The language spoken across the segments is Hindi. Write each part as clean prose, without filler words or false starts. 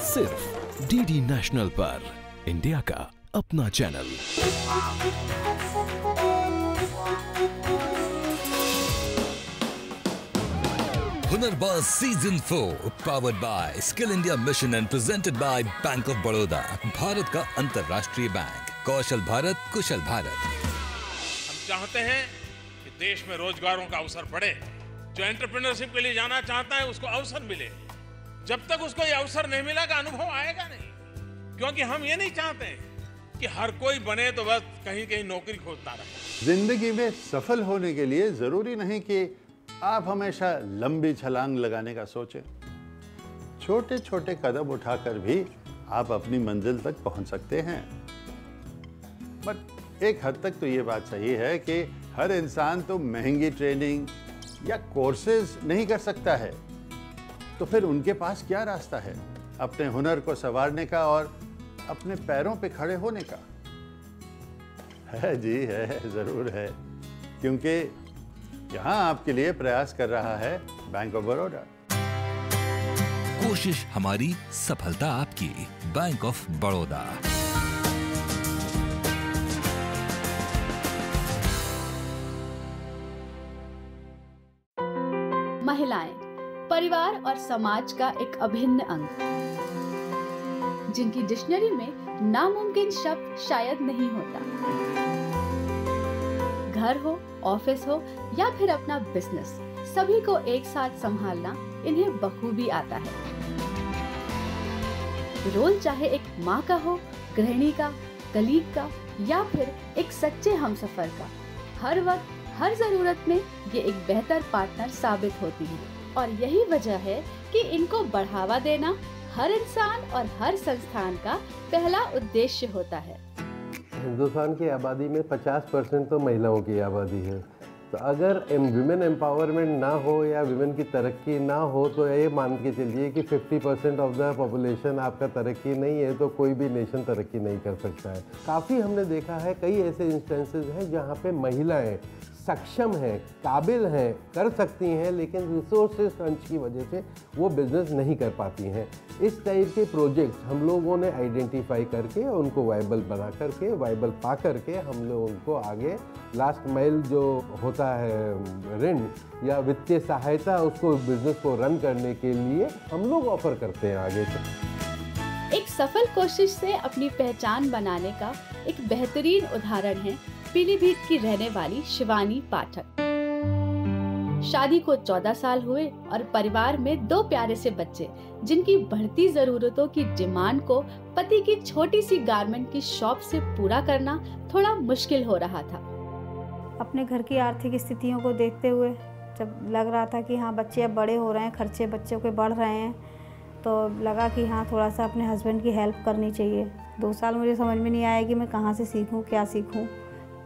सिर्फ डीडी नेशनल पर, इंडिया का अपना channel. Hunarbaaz season 4 powered by skill India mission and presented by bank of Baroda, Bharat का अंतर्राष्ट्रीय बैंक। कौशल भारत, कुशल भारत। हम चाहते हैं कि देश में रोजगारों का अवसर बढ़े। जो एंटरप्रेन्योरशिप के लिए जाना चाहता है उसको अवसर मिले। जब तक उसको ये अवसर नहीं मिलेगा अनुभव आएगा नहीं, क्योंकि हम ये नहीं चाहते कि हर कोई बने तो बस कहीं कहीं नौकरी खोजता रहे। जिंदगी में सफल होने के लिए जरूरी नहीं कि आप हमेशा लंबी छलांग लगाने का सोचें। छोटे छोटे कदम उठाकर भी आप अपनी मंजिल तक पहुंच सकते हैं। बट एक हद तक तो ये बात सही है कि हर इंसान तो महंगी ट्रेनिंग या कोर्सेज नहीं कर सकता है। तो फिर उनके पास क्या रास्ता है अपने हुनर को संवारने का और अपने पैरों पे खड़े होने का? है जी, है, जरूर है, क्योंकि यहाँ आपके लिए प्रयास कर रहा है बैंक ऑफ बड़ौदा। कोशिश हमारी, सफलता आपकी, बैंक ऑफ बड़ौदा। महिलाएं परिवार और समाज का एक अभिन्न अंग, जिनकी डिक्शनरी में नामुमकिन शब्द शायद नहीं होता। घर हो, ऑफिस हो या फिर अपना बिजनेस, सभी को एक साथ संभालना इन्हें बखूबी आता है। रोल चाहे एक माँ का हो, गृहिणी का, कलीग का या फिर एक सच्चे हमसफर का, हर वक्त हर जरूरत में ये एक बेहतर पार्टनर साबित होती है। और यही वजह है कि इनको बढ़ावा देना हर इंसान और हर संस्थान का पहला उद्देश्य होता है। हिंदुस्तान की आबादी में 50% तो महिलाओं की आबादी है। तो अगर विमेन एम्पावरमेंट ना हो या विमेन की तरक्की ना हो तो ये मान के चलिए कि 50% ऑफ द पॉपुलेशन आपका तरक्की नहीं है तो कोई भी नेशन तरक्की नहीं कर सकता है। काफ़ी हमने देखा है, कई ऐसे इंस्टेंसेस हैं जहाँ पे महिलाएं सक्षम हैं, काबिल हैं, कर सकती हैं, लेकिन रिसोर्सेज क्रंच की वजह से वो बिज़नेस नहीं कर पाती हैं। इस टाइप के प्रोजेक्ट्स हम लोगों ने आइडेंटिफाई करके उनको वाइबल बना करके, वाइबल पा करके हम लोग उनको आगे लास्ट माइल जो होता है ऋण या वित्तीय सहायता, उसको बिज़नेस को रन करने के लिए हम लोग ऑफर करते हैं आगे से। एक सफल कोशिश से अपनी पहचान बनाने का एक बेहतरीन उदाहरण है पीलीभीत की रहने वाली शिवानी पाठक। शादी को 14 साल हुए और परिवार में 2 प्यारे से बच्चे, जिनकी बढ़ती जरूरतों की डिमांड को पति की छोटी सी गारमेंट की शॉप से पूरा करना थोड़ा मुश्किल हो रहा था। अपने घर की आर्थिक स्थितियों को देखते हुए जब लग रहा था कि हाँ बच्चे अब बड़े हो रहे हैं, खर्चे बच्चों के बढ़ रहे हैं, तो लगा कि हाँ थोड़ा सा अपने हस्बैंड की हेल्प करनी चाहिए। 2 साल मुझे समझ में नहीं आया कि मैं कहाँ से सीखूं, क्या सीखूं,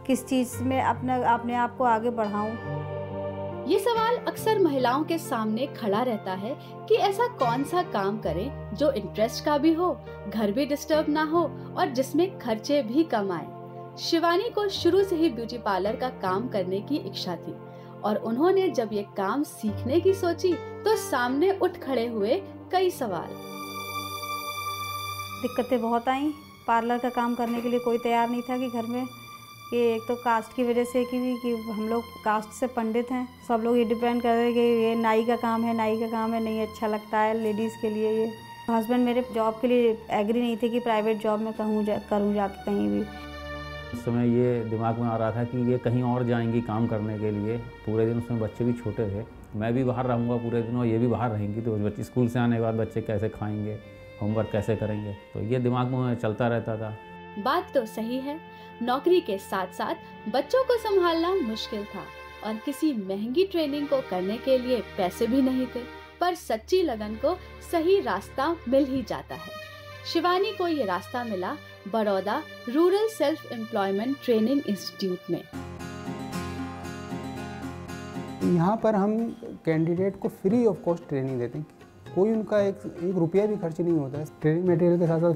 किस चीज़ में अपने आप को आगे बढ़ाऊं। ये सवाल अक्सर महिलाओं के सामने खड़ा रहता है कि ऐसा कौन सा काम करें जो इंटरेस्ट का भी हो, घर भी डिस्टर्ब ना हो और जिसमें खर्चे भी कम आए। शिवानी को शुरू से ही ब्यूटी पार्लर का काम करने की इच्छा थी और उन्होंने जब ये काम सीखने की सोची तो सामने उठ खड़े हुए कई सवाल। दिक्कतें बहुत आई। पार्लर का काम करने के लिए कोई तैयार नहीं था कि घर में, कि एक तो कास्ट की वजह से कि हम लोग कास्ट से पंडित हैं, सब लोग ये डिपेंड कर रहे हैं कि ये नाई का काम है, नाई का काम है, नहीं अच्छा लगता है लेडीज़ के लिए ये। हस्बैंड मेरे जॉब के लिए एग्री नहीं थे कि प्राइवेट जॉब में करूँ जाके कहीं भी। उस समय ये दिमाग में आ रहा था कि ये कहीं और जाएंगी काम करने के लिए। पूरे दिन उसमें बच्चे भी छोटे थे, मैं भी बाहर रहूँगा पूरे दिन और ये भी बाहर रहेंगी, तो बच्चे स्कूल से आने के बाद बच्चे कैसे खाएंगे, होमवर्क कैसे करेंगे, तो ये दिमाग में चलता रहता था। बात तो सही है, नौकरी के साथ साथ बच्चों को संभालना मुश्किल था और किसी महंगी ट्रेनिंग को करने के लिए पैसे भी नहीं थे, पर सच्ची लगन को सही रास्ता मिल ही जाता है। शिवानी को ये रास्ता मिला Baroda rural self employment training institute में। यहाँ पर हम कैंडिडेट को फ्री ऑफ कॉस्ट ट्रेनिंग देते हैं, कोई उनका एक रुपया भी खर्च नहीं होता है। ट्रेनिंग मटेरियल के साथ साथ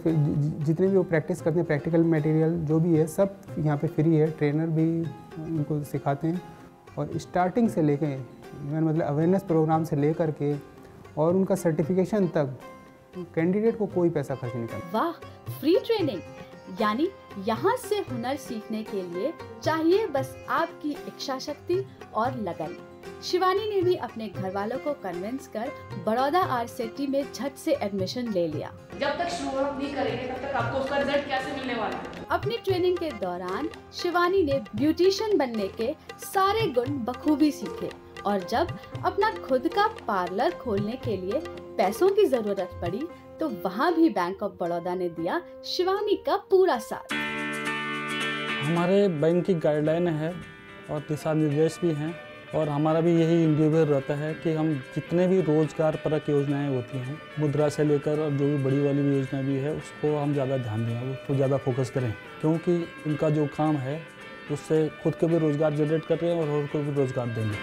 जितने भी वो प्रैक्टिस करते हैं, प्रैक्टिकल मटेरियल जो भी है सब यहाँ पे फ्री है। ट्रेनर भी उनको सिखाते हैं और स्टार्टिंग से लेके मतलब अवेयरनेस प्रोग्राम से लेकर के और उनका सर्टिफिकेशन तक कैंडिडेट को कोई पैसा खर्च नहीं करना। वाह, फ्री ट्रेनिंग, यानी यहाँ से हुनर सीखने के लिए चाहिए बस आपकी इच्छा शक्ति और लगन। शिवानी ने भी अपने घर वालों को कन्विंस कर बड़ौदा आरसीटी में झट से एडमिशन ले लिया। जब तक शुरुआत नहीं करेंगे तब तक आपको उसका रिजल्ट कैसे मिलने वाला है? अपनी ट्रेनिंग के दौरान शिवानी ने ब्यूटिशियन बनने के सारे गुण बखूबी सीखे और जब अपना खुद का पार्लर खोलने के लिए पैसों की जरूरत पड़ी तो वहाँ भी बैंक ऑफ बड़ौदा ने दिया शिवानी का पूरा साथ। हमारे बैंक की गाइडलाइन है और दिशा निर्देश भी हैं और हमारा भी यही इंडिविजुअल रहता है कि हम जितने भी रोजगार परक योजनाएं होती हैं, मुद्रा से लेकर और जो भी बड़ी वाली भी योजना भी है, उसको हम ज़्यादा ध्यान दें, उसको ज़्यादा फोकस करें, क्योंकि उनका जो काम है उससे खुद को भी रोजगार जनरेट कर रहे हैं और को भी रोजगार देंगे।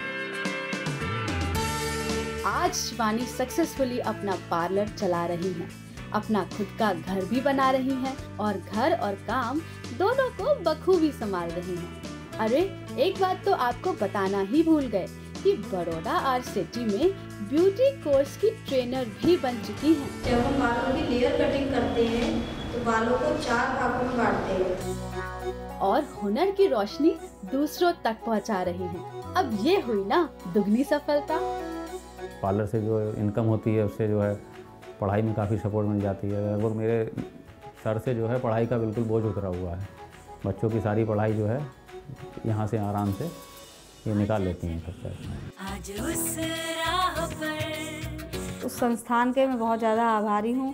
आज शिवानी सक्सेसफुली अपना पार्लर चला रही हैं, अपना खुद का घर भी बना रही हैं और घर और काम दोनों को बखूबी संभाल रही हैं। अरे एक बात तो आपको बताना ही भूल गए कि बड़ौदा आरसीटी में ब्यूटी कोर्स की ट्रेनर भी बन चुकी हैं। जब हम बालों की लेयर कटिंग करते हैं तो बालों को 4 भागों में बांटते हैं और हुनर की रोशनी दूसरों तक पहुंचा रही हैं। अब ये हुई ना दुगनी सफलता। पार्लर से जो इनकम होती है उससे जो है पढ़ाई में काफ़ी सपोर्ट मिल जाती है और मेरे सर से जो है पढ़ाई का बिल्कुल बोझ उतरा हुआ है। बच्चों की सारी पढ़ाई जो है यहाँ से आराम से ये निकाल लेती हैं खर्चा। उस संस्थान के मैं बहुत ज़्यादा आभारी हूँ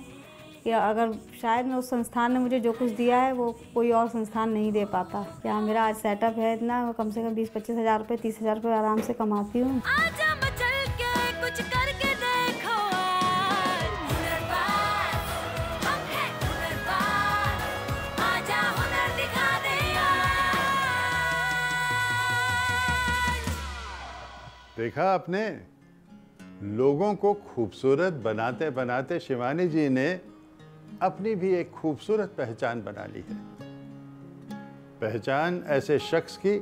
कि अगर शायद मैं उस संस्थान ने मुझे जो कुछ दिया है वो कोई और संस्थान नहीं दे पाता। यहाँ मेरा आज सेटअप है इतना, कम से कम 20-25 हज़ार रुपये 30 हज़ार रुपये आराम से कमाती हूँ। देखा आपने, लोगों को खूबसूरत बनाते बनाते शिवानी जी ने अपनी भी एक खूबसूरत पहचान बना ली है। पहचान ऐसे शख्स की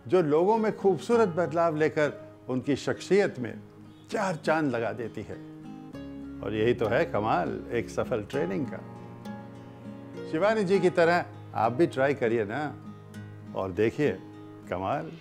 जो लोगों में खूबसूरत बदलाव लेकर उनकी शख्सियत में 4 चांद लगा देती है। और यही तो है कमाल एक सफल ट्रेनिंग का। शिवानी जी की तरह आप भी ट्राई करिए ना और देखिए कमाल।